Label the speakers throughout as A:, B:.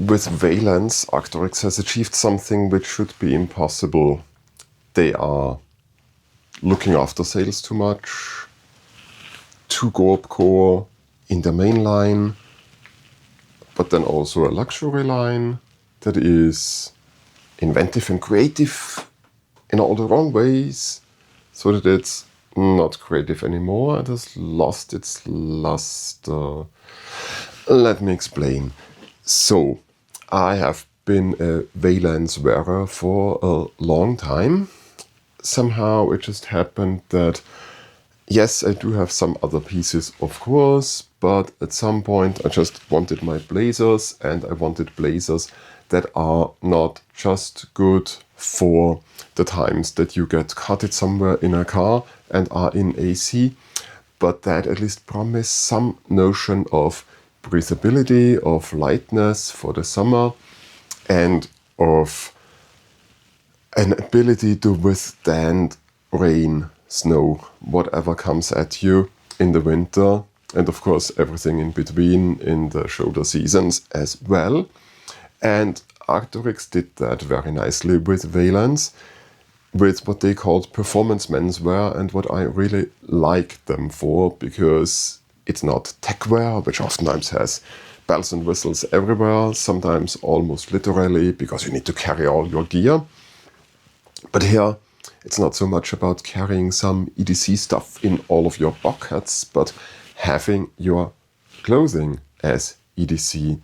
A: with Veilance, Arc'teryx has achieved something which should be impossible. They are looking after sales too much, too GORPcore in the main line, but then also a luxury line that is inventive and creative in all the wrong ways, so that it's not creative anymore. It has lost its luster. Let me explain. So, I have been a Veilance wearer for a long time. Somehow it just happened that, yes, I do have some other pieces, of course, but at some point I just wanted my blazers, and I wanted blazers that are not just good for the times that you get cutted somewhere in a car and are in AC, but that at least promise some notion of breathability, of lightness for the summer, and of an ability to withstand rain, snow, whatever comes at you in the winter, and of course everything in between in the shoulder seasons as well. And Arc'teryx did that very nicely with Veilance, with what they called performance menswear, and what I really like them for, because it's not techwear, which oftentimes has bells and whistles everywhere, sometimes almost literally, because you need to carry all your gear. But here, it's not so much about carrying some EDC stuff in all of your pockets, but having your clothing as EDC.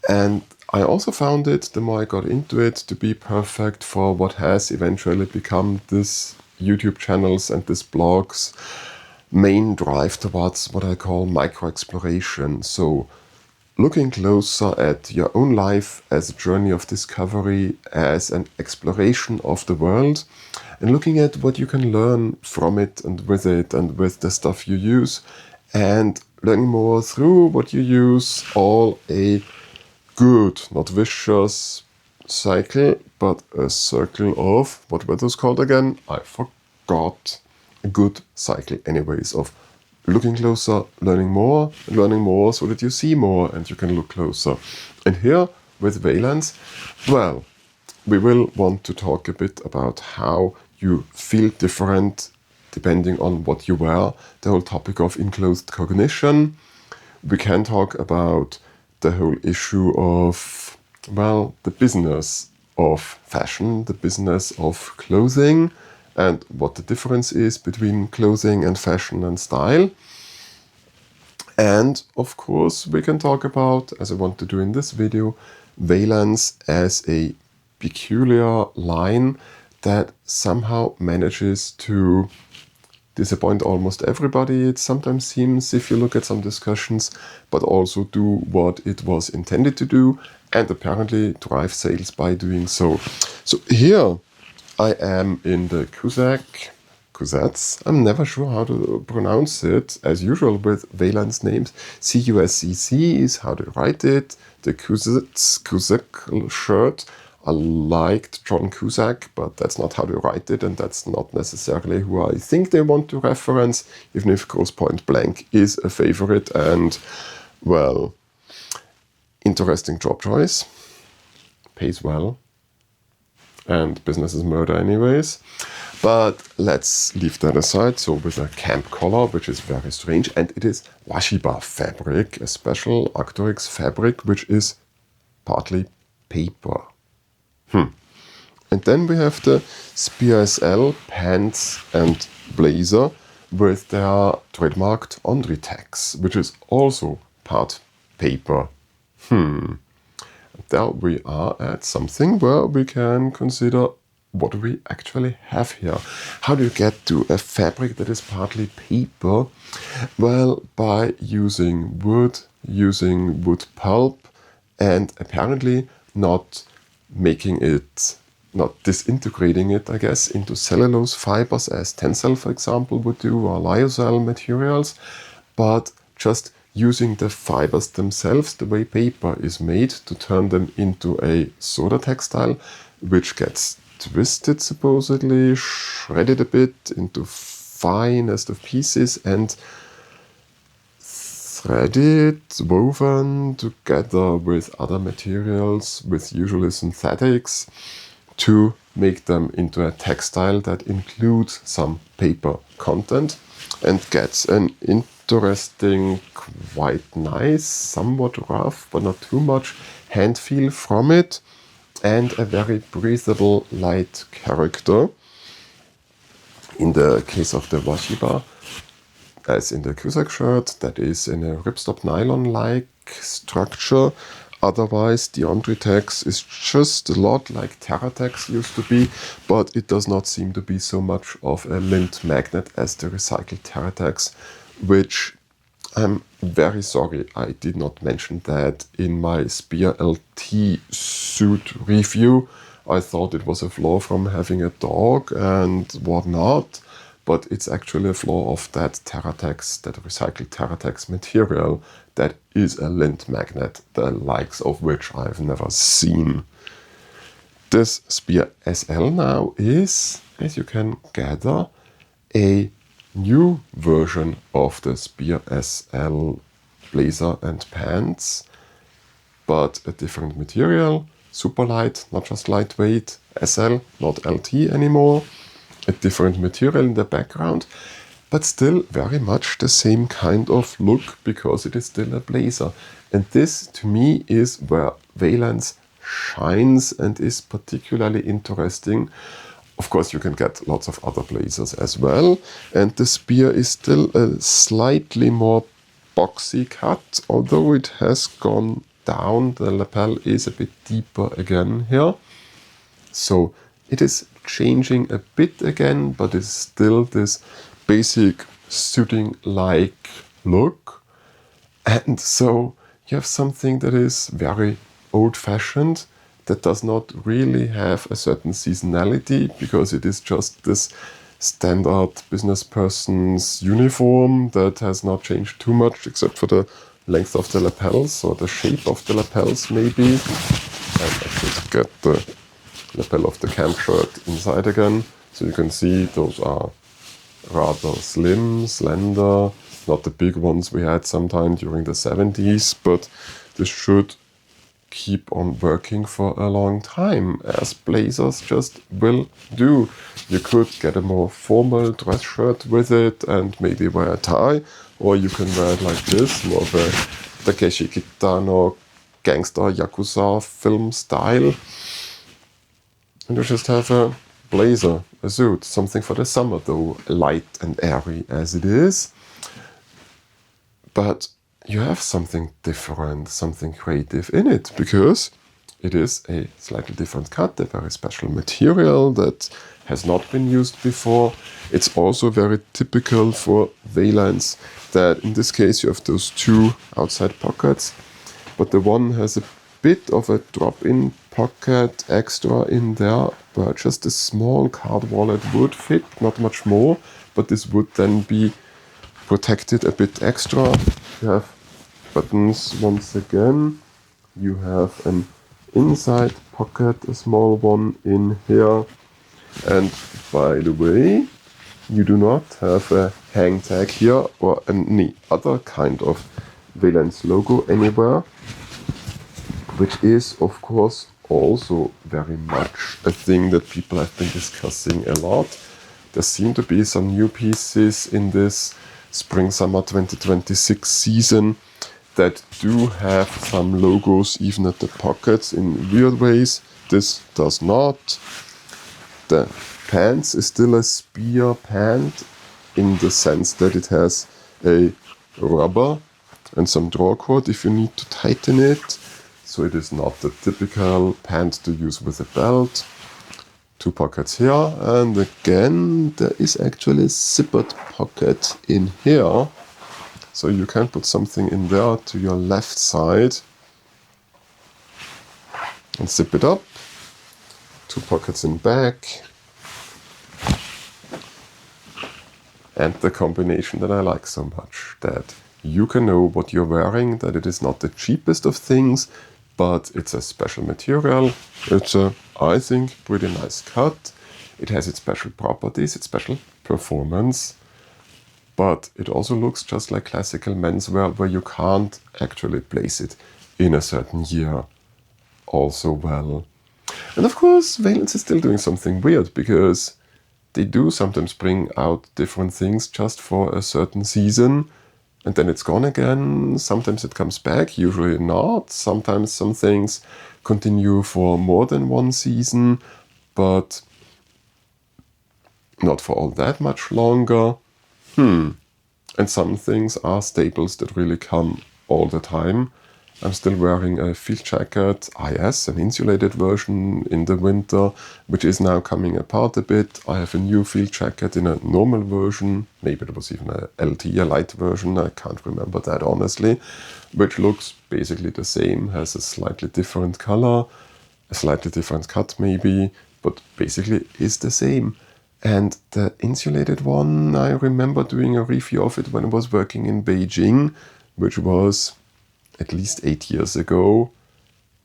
A: And I also found it, the more I got into it, to be perfect for what has eventually become this YouTube channels and this blog's main drive towards what I call microexploration. So looking closer at your own life as a journey of discovery, as an exploration of the world, and looking at what you can learn from it and with the stuff you use, and learning more through what you use, all a good, not vicious cycle, but a circle of, what were those called again? I forgot. A good cycle anyways, of looking closer, learning more so that you see more and you can look closer. And here with Veilance, well, we will want to talk a bit about how you feel different depending on what you wear, the whole topic of enclosed cognition. We can talk about the whole issue of, well, the business of fashion, the business of clothing, and what the difference is between clothing and fashion and style. And of course we can talk about, as I want to do in this video, Veilance as a peculiar line that somehow manages to disappoint almost everybody, it sometimes seems, if you look at some discussions, but also do what it was intended to do, and apparently drive sales by doing so. So here I am in the Cusec, I'm never sure how to pronounce it, as usual with Veilance names. Cuscc is how to write it. The Cusec shirt, I liked John Cusec, but that's not how to write it, and that's not necessarily who I think they want to reference, even if Grosse Point Blank is a favorite, and, well, interesting job choice, pays well, and business is murder anyways. But let's leave that aside. So with a camp collar, which is very strange, and it is Washiba fabric, a special Arc'teryx fabric, which is partly paper. And then we have the Spere SL pants and blazer with their trademarked Ondri tags, which is also part paper. There we are at something where we can consider what do we actually have here. How do you get to a fabric that is partly paper? Well, by using wood pulp, and apparently not disintegrating it, I guess, into cellulose fibers as Tencel, for example, would do, or lyocell materials, but just using the fibers themselves, the way paper is made, to turn them into a soda textile, which gets twisted, supposedly, shredded a bit into finest of pieces, and threaded, woven together with other materials, with usually synthetics, to make them into a textile that includes some paper content and gets an interesting, quite nice, somewhat rough, but not too much hand feel from it, and a very breathable, light character. In the case of the washiba, as in the Cusec shirt, that is in a ripstop nylon-like structure. Otherwise, the Ondritex is just a lot like Terratex used to be, but it does not seem to be so much of a lint magnet as the recycled Terratex, which I'm very sorry I did not mention that in my Spere LT suit review. I thought it was a flaw from having a dog and whatnot, but it's actually a flaw of that Terratex, that recycled Terratex material that is a lint magnet, the likes of which I've never seen. This Spere SL now is, as you can gather, a new version of the Spere SL blazer and pants, but a different material, super light, not just lightweight, SL, not LT anymore. A different material in the background, but still very much the same kind of look because it is still a blazer. And this, to me, is where Veilance shines and is particularly interesting. Of course, you can get lots of other blazers as well, and the Spere is still a slightly more boxy cut, although it has gone down. The lapel is a bit deeper again here. So it is changing a bit again, but it's still this basic suiting-like look. And so you have something that is very old-fashioned, that does not really have a certain seasonality, because it is just this standard business person's uniform that has not changed too much, except for the length of the lapels, or the shape of the lapels maybe. And I should get the lapel of the camp shirt inside again, so you can see those are rather slim, slender, not the big ones we had sometime during the 70s, but this should keep on working for a long time, as blazers just will do. You could get a more formal dress shirt with it and maybe wear a tie, or you can wear it like this, more of a Takeshi Kitano gangster Yakuza film style. And you just have a blazer, a suit, something for the summer though, light and airy as it is. But you have something different, something creative in it, because it is a slightly different cut, a very special material that has not been used before. It's also very typical for Veilance that in this case you have those two outside pockets, but the one has a bit of a drop-in pocket extra in there, where just a small card wallet would fit, not much more, but this would then be protected a bit extra. You have buttons once again, you have an inside pocket, a small one in here, and by the way, you do not have a hang tag here or any other kind of Veilance logo anywhere, which is of course also very much a thing that people have been discussing a lot. There seem to be some new pieces in this Spring-Summer 2026 season that do have some logos even at the pockets in weird ways. This does not. The pants is still a Spere pant in the sense that it has a rubber and some draw cord if you need to tighten it. So it is not the typical pant to use with a belt. Two pockets here, and again there is actually a zippered pocket in here. So you can put something in there to your left side and zip it up. Two pockets in back. And the combination that I like so much, that you can know what you're wearing, that it is not the cheapest of things, but it's a special material. It's a, I think, pretty nice cut. It has its special properties, its special performance, but it also looks just like classical menswear where you can't actually place it in a certain year also well. And of course, Veilance is still doing something weird, because they do sometimes bring out different things just for a certain season, and then it's gone again. Sometimes it comes back, usually not. Sometimes some things continue for more than one season, but not for all that much longer. And some things are staples that really come all the time. I'm still wearing a field jacket, IS, an insulated version in the winter, which is now coming apart a bit. I have a new field jacket in a normal version, maybe it was even a LT, a light version, I can't remember that honestly, which looks basically the same, has a slightly different color, a slightly different cut maybe, but basically is the same. And the insulated one, I remember doing a review of it when I was working in Beijing, which was at least 8 years ago,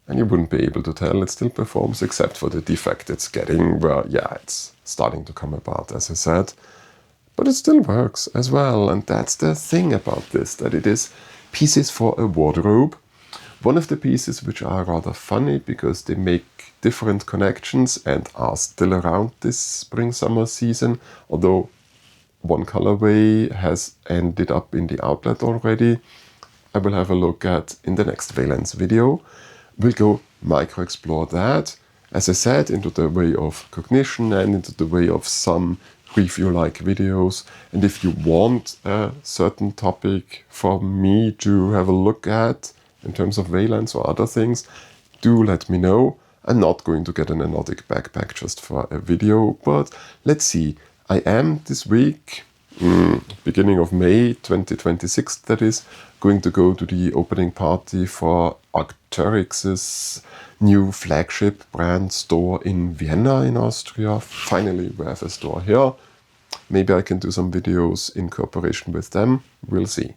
A: and you wouldn't be able to tell. It still performs, except for the defect it's getting, where, yeah, it's starting to come apart, as I said. But it still works as well, and that's the thing about this, that it is pieces for a wardrobe. One of the pieces which are rather funny, because they make different connections and are still around this spring-summer season, although one colorway has ended up in the outlet already. I will have a look at in the next Veilance video. We'll go micro-explore that, as I said, into the way of cognition and into the way of some review-like videos. And if you want a certain topic for me to have a look at in terms of Veilance or other things, do let me know. I'm not going to get an anodic backpack just for a video, but let's see. I am this week, beginning of May 2026 that is, going to go to the opening party for Arc'teryx's new flagship brand store in Vienna in Austria. Finally, we have a store here. Maybe I can do some videos in cooperation with them. We'll see.